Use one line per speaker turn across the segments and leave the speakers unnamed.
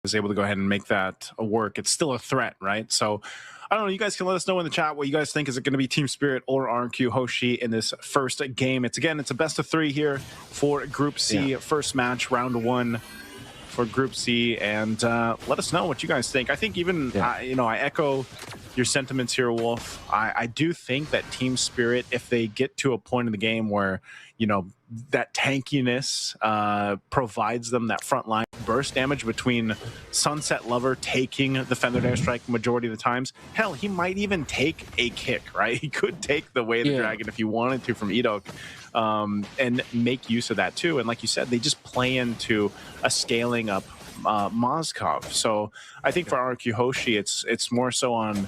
is able to go ahead and make that work. It's still a threat, right? So I don't know. You guys can let us know in the chat what you guys think. Is it going to be Team Spirit or RRQ HOSHI in this first game? It's a best of 3 here for Group C. First match, round 1 for Group C, and let us know what you guys think. I think even I echo your sentiments here, Wolf. I do think that Team Spirit, if they get to a point in the game where that tankiness provides them that front line burst damage between Sunset Lover taking the Feathered Airstrike majority of the times. Hell, he might even take a kick, right? He could take the Way of the Dragon if he wanted to from Edok, and make use of that too. And like you said, they just play into a scaling up Mozkov. So I think for RRQ HOSHI, it's more so on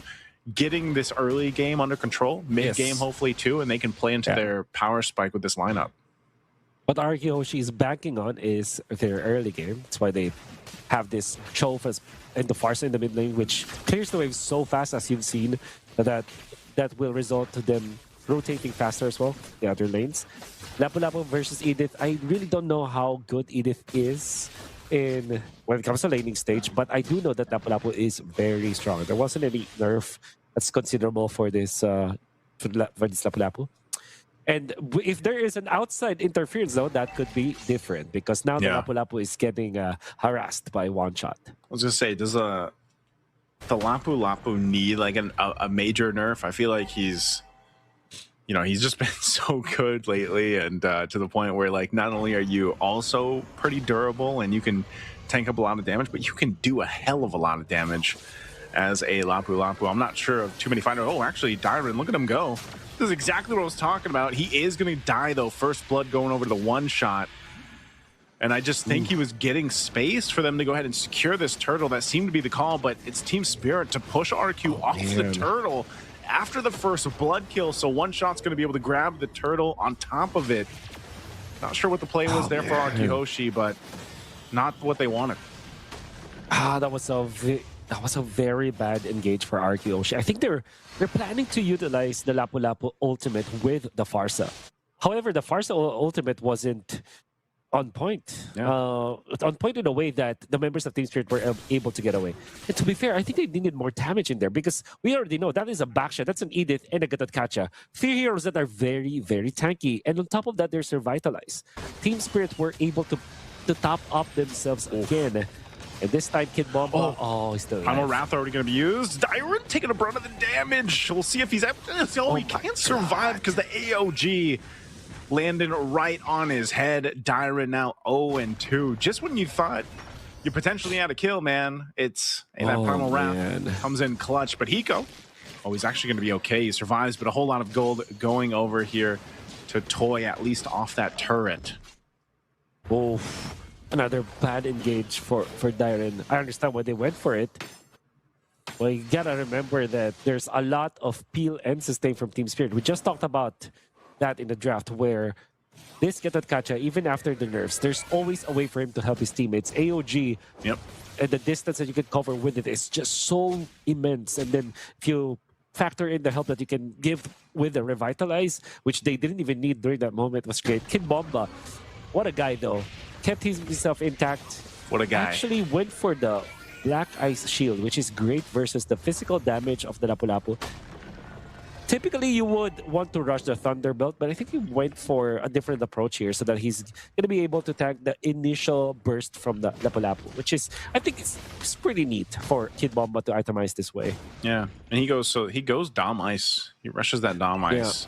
getting this early game under control, mid-game hopefully too, and they can play into their power spike with this lineup.
What RRQ HOSHI is banking on is their early game. That's why they have this Chofas and the Farsa in the mid lane, which clears the wave so fast, as you've seen, that will result to them rotating faster as well, the other lanes. Lapu-Lapu versus Edith. I really don't know how good Edith is when it comes to laning stage, but I do know that Lapu-Lapu is very strong. There wasn't any nerf that's considerable for this Lapu-Lapu. And if there is an outside interference, though, that could be different, because now the Lapu-Lapu is getting harassed by one shot.
I was gonna say, does the Lapu-Lapu need like a major nerf? I feel like he's just been so good lately, and to the point where like not only are you also pretty durable and you can tank up a lot of damage, but you can do a hell of a lot of damage as a Lapu-Lapu. I'm not sure of too many fighters. Oh, actually, Dyron, look at him go. This is exactly what I was talking about. He is going to die, though. First blood going over to the one shot. And I just think he was getting space for them to go ahead and secure this turtle. That seemed to be the call, but it's Team Spirit to push RQ off the turtle after the first blood kill. So one shot's going to be able to grab the turtle on top of it. Not sure what the play was there for RQ HOSHI, but not what they wanted.
That was a very bad engage for RQ HOSHI. I think they're planning to utilize the Lapu-Lapu ultimate with the Farsa. However, the Farsa ultimate wasn't on point. On point in a way that the members of Team Spirit were able to get away. And to be fair, I think they needed more damage in there, because we already know that is a backshot. That's an Edith and a Gatatkacha. 3 heroes that are very, very tanky. And on top of that, they're survitalized. Team Spirit were able to top up themselves again. And this time, Kid Bomba, he's still alive.
Primal Wrath already going to be used. Dyron taking a brunt of the damage. We'll see if he's... he can't survive because the AOG landed right on his head. Dyron now 0-2. Just when you thought you potentially had a kill, man, that Primal Wrath comes in clutch. But Hiko, he's actually going to be okay. He survives, but a whole lot of gold going over here to Toy, at least off that turret.
Another bad engage for Dyron. I understand why they went for it. Well, you gotta remember that there's a lot of peel and sustain from Team Spirit. We just talked about that in the draft, where this Gatatkacha, even after the nerfs, there's always a way for him to help his teammates. AOG, and the distance that you can cover with it is just so immense. And then if you factor in the help that you can give with the Revitalize, which they didn't even need during that moment, was great. Kid Bomba, what a guy though. Kept himself intact.
What a guy.
Actually went for the Black Ice Shield, which is great versus the physical damage of the Lapu-Lapu. Typically, you would want to rush the Thunderbolt, but I think he went for a different approach here so that he's going to be able to tank the initial burst from the Lapu-Lapu, which is, I think it's pretty neat for Kid Bomba to itemize this way.
Yeah, and he goes Dom Ice. He rushes that Dom Ice.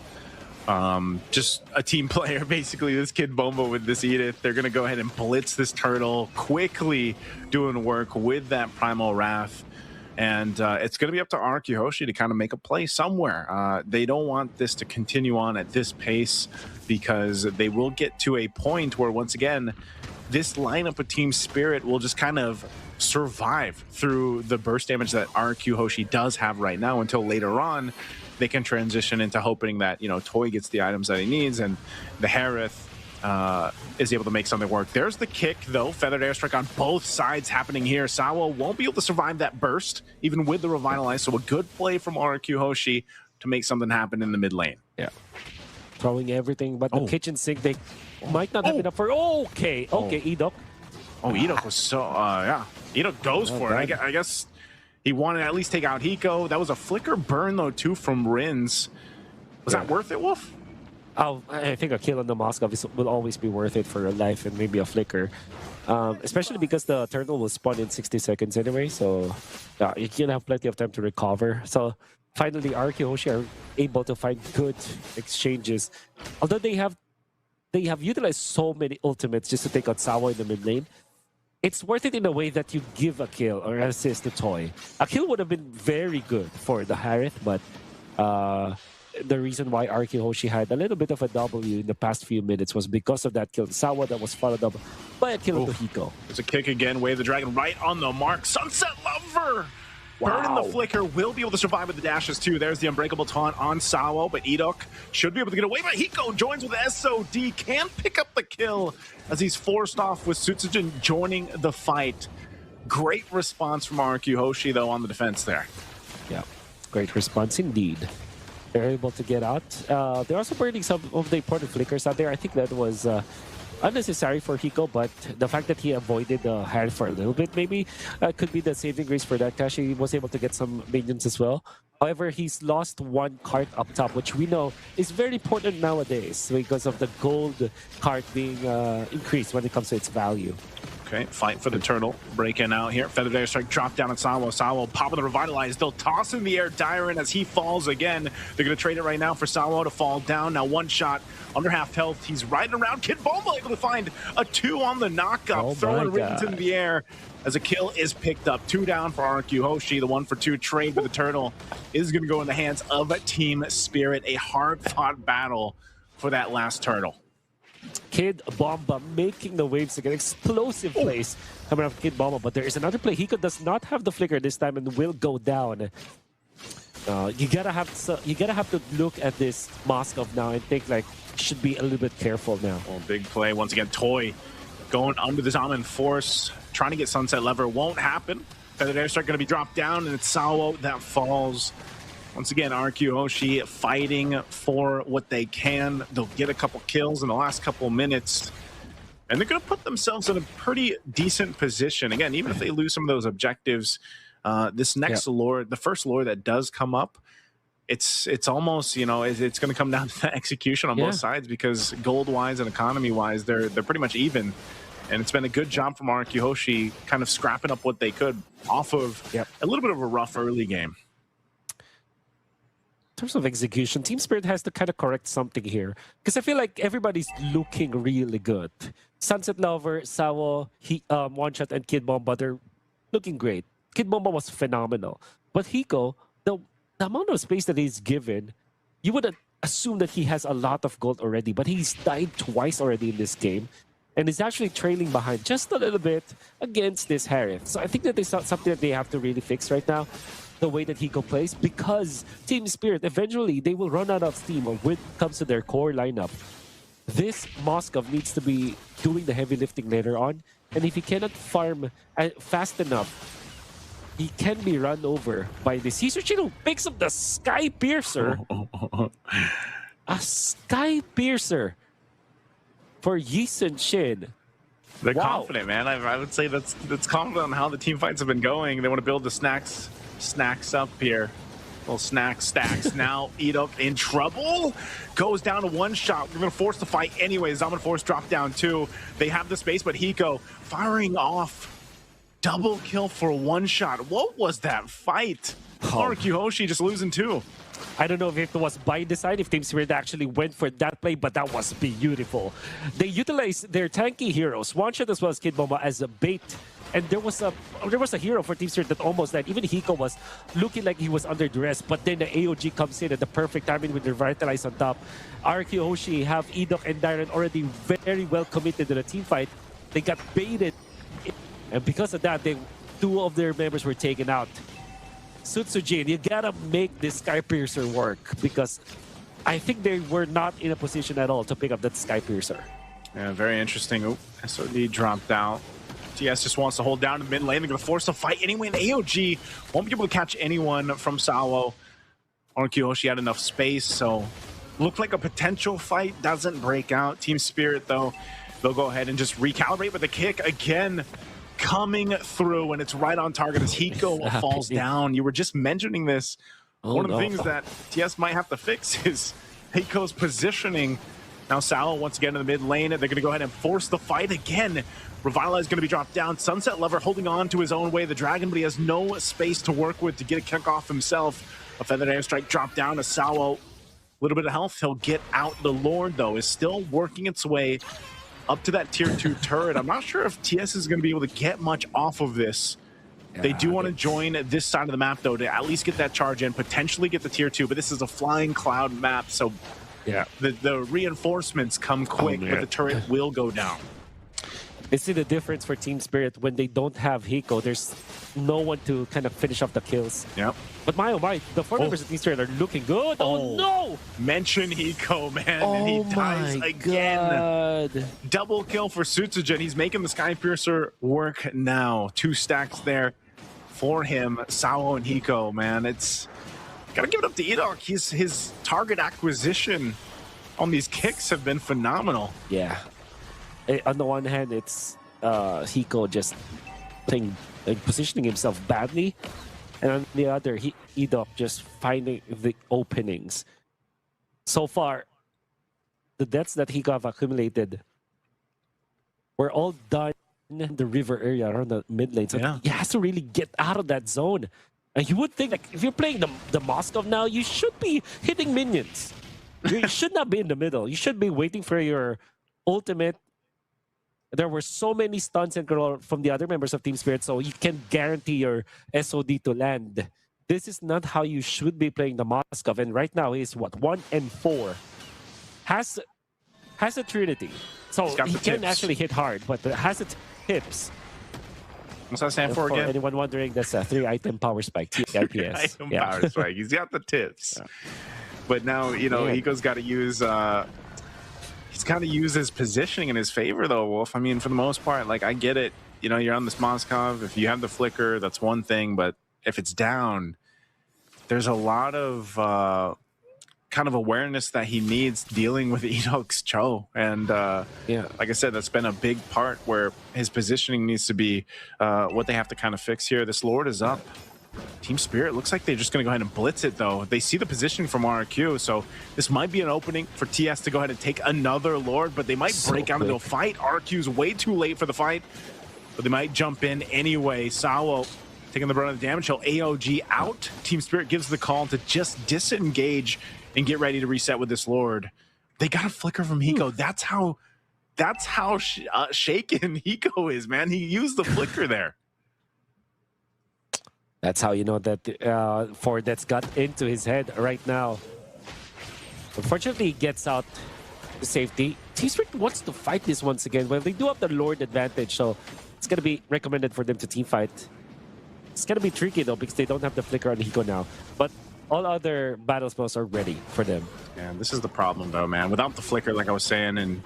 Just a team player, basically, this Kid Bomba with this Edith. They're going to go ahead and blitz this turtle, quickly doing work with that Primal Wrath. And it's going to be up to RRQ HOSHI to kind of make a play somewhere. They don't want this to continue on at this pace, because they will get to a point where, once again, this lineup of Team Spirit will just kind of survive through the burst damage that RRQ HOSHI does have right now, until later on they can transition into hoping that, Toy gets the items that he needs, and the Harith is able to make something work. There's the kick, though. Feathered Airstrike on both sides happening here. Sawa won't be able to survive that burst, even with the Revitalize, so a good play from RRQ HOSHI to make something happen in the mid lane.
Yeah. Throwing everything, but the kitchen sink, they might not have enough for... Okay, Edok.
Edok was so... Ito goes for it. I guess he wanted to at least take out Hiko. That was a flicker burn, though, too, from Rins. Was that worth it, Wolf?
Oh, I think a kill on the Moskov will always be worth it for a life and maybe a flicker. Especially because the turtle will spawn in 60 seconds anyway, so you can have plenty of time to recover. So finally, RRQ HOSHI are able to find good exchanges. Although they have utilized so many ultimates just to take out Sawa in the mid lane, it's worth it in a way that you give a kill or an assist to Toy. A kill would have been very good for the Harith, but the reason why RRQ HOSHI had a little bit of a W in the past few minutes was because of that kill to Sawa that was followed up by a kill to Hiko.
There's a kick again, Wave the Dragon right on the mark. Sunset Lover!
Wow.
Burn in the flicker, will be able to survive with the dashes too. There's the Unbreakable Taunt on Sawo, but Edok should be able to get away. But Hiko joins with SOD, can pick up the kill as he's forced off with Sutsujin joining the fight. Great response from RRQ HOSHI though on the defense there.
Yeah, great response indeed. They're able to get out. They're also burning some of the important flickers out there. I think that was unnecessary for Hiko, but the fact that he avoided the hand for a little bit maybe could be the saving grace for that cash. He was able to get some minions as well. However, he's lost one cart up top, which we know is very important nowadays because of the gold cart being increased when it comes to its value.
Okay, fight for the turtle. Breaking out here. Feathered Airstrike drop down on Sawo. Sawo popping the Revitalize. They'll toss in the air Dyron as he falls again. They're going to trade it right now for Sawo to fall down. Now one shot, under half health. He's riding around. Kid Bomba able to find a 2 on the knockup. Throwing Ribbons in the air as a kill is picked up. 2 down for RRQ HOSHI. The 1-for-2 trade with the turtle is going to go in the hands of Team Spirit. A hard-fought battle for that last turtle.
Kid Bomba making the waves again. Explosive plays coming out of Kid Bomba, but there is another play. Hiko does not have the flicker this time and will go down. You gotta have to look at this Moskov now and think like should be a little bit careful now.
Oh, big play once again. Toy going under the Zaman Force, trying to get Sunset Lever. Won't happen. Feathered Airstrike going to be dropped down, and it's Sawo that falls. Once again, RRQ HOSHI fighting for what they can. They'll get a couple kills in the last couple minutes, and they're going to put themselves in a pretty decent position. Again, even if they lose some of those objectives, this next lure, the first lure that does come up, it's almost, you know, it's going to come down to the execution on both sides, because gold-wise and economy-wise, they're pretty much even. And it's been a good job from RRQ HOSHI kind of scrapping up what they could off of a little bit of a rough early game.
In terms of execution, Team Spirit has to kind of correct something here, because I feel like everybody's looking really good. Sunset Lover, Sawo, One Shot, and Kid Bomba, they're looking great. Kid Bomba was phenomenal. But Hiko, the amount of space that he's given, you would assume that he has a lot of gold already, but he's died twice already in this game, and is actually trailing behind just a little bit against this Harith. So I think that there's something that they have to really fix right now, the way that Hiko plays, because Team Spirit, eventually, they will run out of steam when it comes to their core lineup. This Moskov needs to be doing the heavy lifting later on, and if he cannot farm fast enough, he can be run over by this. Hisochino picks up the Sky Piercer. A Sky Piercer for Yisun Shin.
They're confident, man. I would say that's confident on how the team fights have been going. They want to build the snacks up here. Little snack stacks. Now Edok in trouble. Goes down to one shot. We're going to force the fight anyway. Zaman Force drop down 2. They have the space, but Hiko firing off. Double kill for one shot. What was that fight? RRQ HOSHI just losing 2.
I don't know if it was by design, if Team Spirit actually went for that play, but that was beautiful. They utilized their tanky heroes, One Shot as well as Kid Bomba, as a bait. And there was a hero for Team Spirit that almost died. Even Hiko was looking like he was under duress, but then the AOG comes in at the perfect timing with the Revitalize on top. RRQ HOSHI have Edok and Dyron already very well committed to the team fight. They got baited, and because of that, 2 of their members were taken out. Sutsujin, you gotta make this Sky Piercer work, because I think they were not in a position at all to pick up that Sky Piercer.
Yeah, very interesting. Oh, SOD dropped out. TS just wants to hold down in mid lane. They're going to force the fight anyway, and AOG won't be able to catch anyone from Sawo. RRQ HOSHI had enough space, so looked like a potential fight. Doesn't break out. Team Spirit, though, they'll go ahead and just recalibrate with a kick again. coming through, and it's right on target as Hiko falls down. You were just mentioning this. One of the things that TS might have to fix is Hiko's positioning. Now Salo once again in the mid lane. They're going to go ahead and force the fight again. Revitalize is going to be dropped down. Sunset Lover holding on to his own way. The Dragon, but he has no space to work with to get a kick off himself. A Feathered Airstrike dropped down to Salo. A little bit of health. He'll get out. The Lord, though, is still working its way up to that tier 2 turret. I'm not sure if TS is going to be able to get much off of this. They do want to join this side of the map, though, to at least get that charge in, potentially get the tier 2, but this is a flying cloud map, so the reinforcements come quick, but the turret will go down.
You see the difference for Team Spirit when they don't have Hiko. There's no one to kind of finish off the kills.
Yep.
But my oh my, the 4 members of Team Spirit are looking good. Oh no!
Mention Hiko, man, and he dies again.
God.
Double kill for Sutsujin. He's making the Skypiercer work now. 2 stacks there for him. Sao and Hiko, man. It's gotta give it up to Edok. His target acquisition on these kicks have been phenomenal.
Yeah. On the one hand, it's Hiko just playing, positioning himself badly, and on the other, Edok just finding the openings. So far, the deaths that Hiko have accumulated were all done in the river area around the mid lane. So he has to really get out of that zone. And you would think, like, if you're playing the Moskov now, you should be hitting minions. You should not be in the middle. You should be waiting for your ultimate. There were so many stuns and control from the other members of Team Spirit, so you can guarantee your SOD to land. This is not how you should be playing the Moskov, and right now he's what, 1 and 4. Has a Trinity, so he can actually hit hard, but has the tips.
What's that stand for again?
Anyone wondering, that's a 3-item power spike, TIPS.
3-item power spike. He's got the tips, but now Hiko's got to use. He's got to use his positioning in his favor, though, Wolf. I mean, for the most part, like, I get it. You know, you're on this Moskov. If you have the flicker, that's one thing. But if it's down, there's a lot of kind of awareness that he needs dealing with Edok's Cho. And like I said, that's been a big part where his positioning needs to be what they have to kind of fix here. This Lord is up. Team Spirit looks like they're just going to go ahead and blitz it, though. They see the positioning from RRQ, so this might be an opening for TS to go ahead and take another Lord, but they might break out into a fight. RRQ's way too late for the fight, but they might jump in anyway. Sawo taking the brunt of the damage. He'll AOG out. Team Spirit gives the call to just disengage and get ready to reset with this Lord. They got a flicker from Hiko. That's how shaken Hiko is, man. He used the flicker there.
That's how you know that Ford that's got into his head right now. Unfortunately, he gets out to safety. Team Spirit wants to fight this once again. Well, they do have the Lord advantage, so it's going to be recommended for them to team fight. It's going to be tricky, though, because they don't have the flicker on Hiko now. But all other battle spells are ready for them.
Yeah, this is the problem, though, man. Without the flicker, like I was saying, and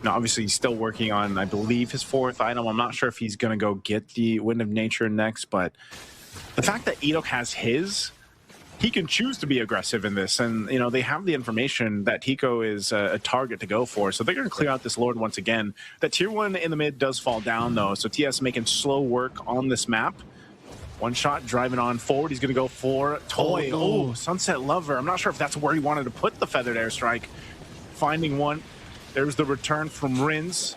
obviously he's still working on, I believe, his 4th item. I'm not sure if he's going to go get the Wind of Nature next, but the fact that Edok has his, he can choose to be aggressive in this, and you know they have the information that Hiko is a target to go for, so they're going to clear out this Lord once again. That tier 1 in the mid does fall down, though, so TS making slow work on this map. One shot driving on forward. He's going to go for Toy. Oh, Sunset Lover. I'm not sure if that's where he wanted to put the Feathered Airstrike. Finding one. There's the return from Rins.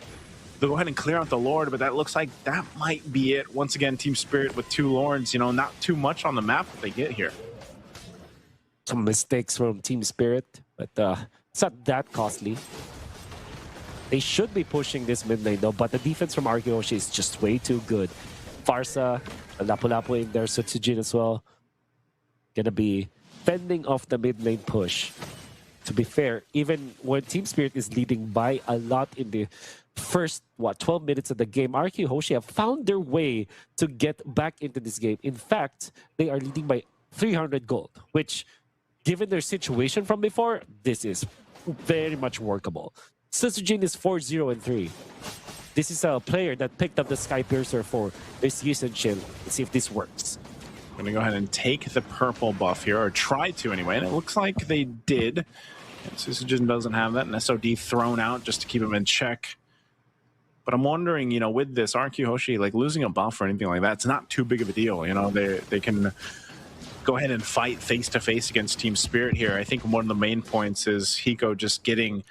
They'll go ahead and clear out the Lord, but that looks like that might be it. Once again, Team Spirit with 2 Lords, you know, not too much on the map that they get here.
Some mistakes from Team Spirit, but it's not that costly. They should be pushing this mid lane, though, but the defense from RRQ HOSHI is just way too good. Farsa, Lapu-Lapu in there, Sutsujin as well. Gonna be fending off the mid lane push. To be fair, even when Team Spirit is leading by a lot in the first 12 minutes of the game, RRQ HOSHI have found their way to get back into this game. In fact, they are leading by 300 gold, which, given their situation from before, this is very much workable. Sutsujin is 4-0-3. This is a player that picked up the Skypiercer for this season chill. Let's see if this works.
I'm gonna go ahead and take the purple buff here, or try to anyway, and it looks like they did. And Sutsujin doesn't have that, and SOD thrown out just to keep him in check. But I'm wondering, you know, with this RRQ Hoshi, like losing a buff or anything like that, it's not too big of a deal. You know, they can go ahead and fight face to face against Team Spirit here. I think one of the main points is Hiko just getting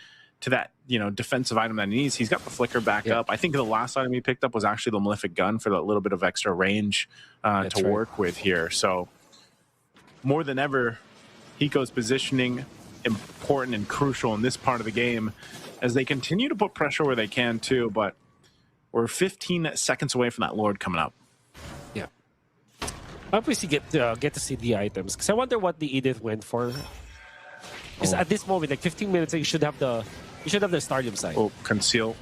to that, you know, defensive item that he needs. He's got the flicker back up. I think the last item he picked up was actually the Malefic Gun for that little bit of extra range to work with here. So more than ever, Hiko's positioning important and crucial in this part of the game as they continue to put pressure where they can too. But we're 15 seconds away from that Lord coming up.
Yeah. Obviously get to see the items, because I wonder what the Edith went for. Because at this moment, like 15 minutes, you should have the Stardom side.
Oh, conceal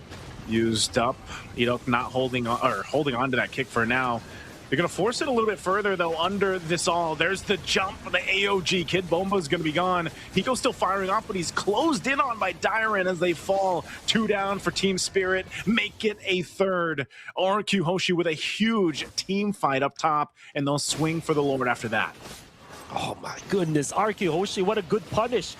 used up. You know, not holding on, or holding on to that kick for now. They're going to force it a little bit further, though, under this all. There's the jump. The AOG. Kid Bomba is going to be gone. Hiko's still firing off, but he's closed in on by Dyron as they fall. 2 down for Team Spirit. Make it a third. RRQ Hoshi with a huge team fight up top, and they'll swing for the Lord after that.
Oh my goodness, RRQ Hoshi, what a good punish.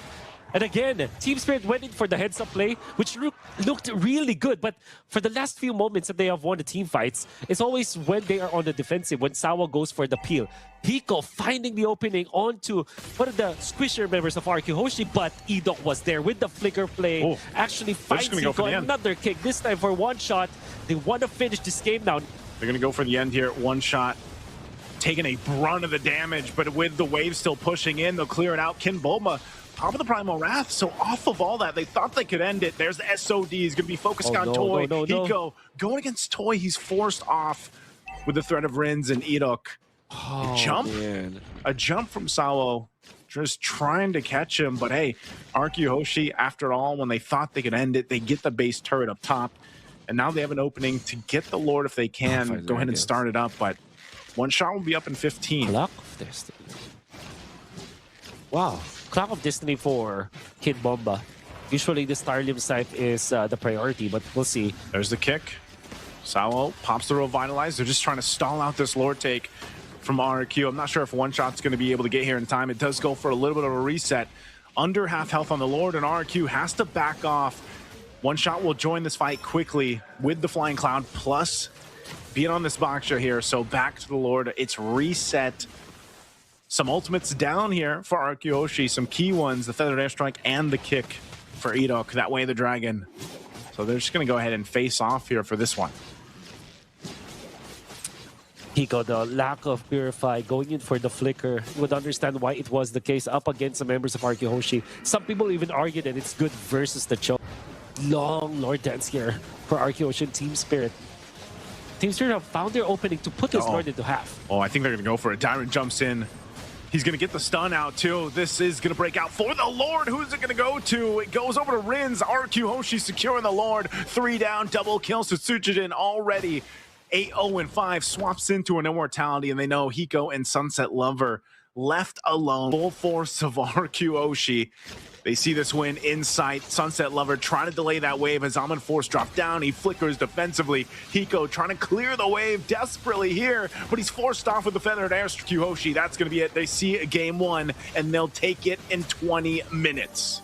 And again, Team Spirit went in for the heads-up play, which looked really good. But for the last few moments that they have won the team fights, it's always when they are on the defensive, when Sawa goes for the peel. Hiko finding the opening onto one of the squisher members of RRQ Hoshi, but Edok was there with the flicker play. Actually finds Hiko another kick, this time for one shot. They want to finish this game now.
They're going to go for the end here, one shot. Taking a brunt of the damage, but with the wave still pushing in, they'll clear it out. Kin Bulma, top of the Primal Wrath, so off of all that, they thought they could end it. There's the SOD, he's going to be focused on Toy. Hiko going against Toy, he's forced off with the threat of Rins and Edok. A jump from Sawo, just trying to catch him, but hey, RRQ Hoshi, after all, when they thought they could end it, they get the base turret up top, and now they have an opening to get the Lord if they can. Go ahead and start it up, but one shot will be up in 15.
Clock of Destiny. Wow. Clock of Destiny for Kid Bomba. Usually the Starlium site is the priority, but we'll see.
There's the kick. Sawo pops the Revitalize. They're just trying to stall out this Lord take from RRQ. I'm not sure if one shot's going to be able to get here in time. It does go for a little bit of a reset. Under half health on the Lord, and RRQ has to back off. One shot will join this fight quickly with the Flying Cloud, plus being on this Baksha here, so back to the Lord. It's reset. Some ultimates down here for RRQ Hoshi, some key ones, the Feathered Airstrike and the kick for Edok, that way the Dragon. So they're just going to go ahead and face off here for this one.
Hiko, the lack of Purify, going in for the flicker, you would understand why it was the case up against the members of RRQ Hoshi. Some people even argue that it's good versus the choke. Long Lord Dance here for RRQ Hoshi and Team Spirit. Team Spirit have found their opening to put this Lord into half.
Oh, I think they're going to go for it. Dyron jumps in. He's going to get the stun out, too. This is going to break out for the Lord. Who's it going to go to? It goes over to Rins. RRQ Hoshi securing the Lord. 3 down, double kill. Sutsujin already 8-0-5. Swaps into an Immortality, and they know Hiko and Sunset Lover left alone. Full force of RRQ Hoshi. They see this win in sight. Sunset Lover trying to delay that wave as Almond Force dropped down. He flickers defensively. Hiko trying to clear the wave desperately here, but he's forced off with the Feathered RRQ Hoshi. That's going to be it. They see game one, and they'll take it in 20 minutes.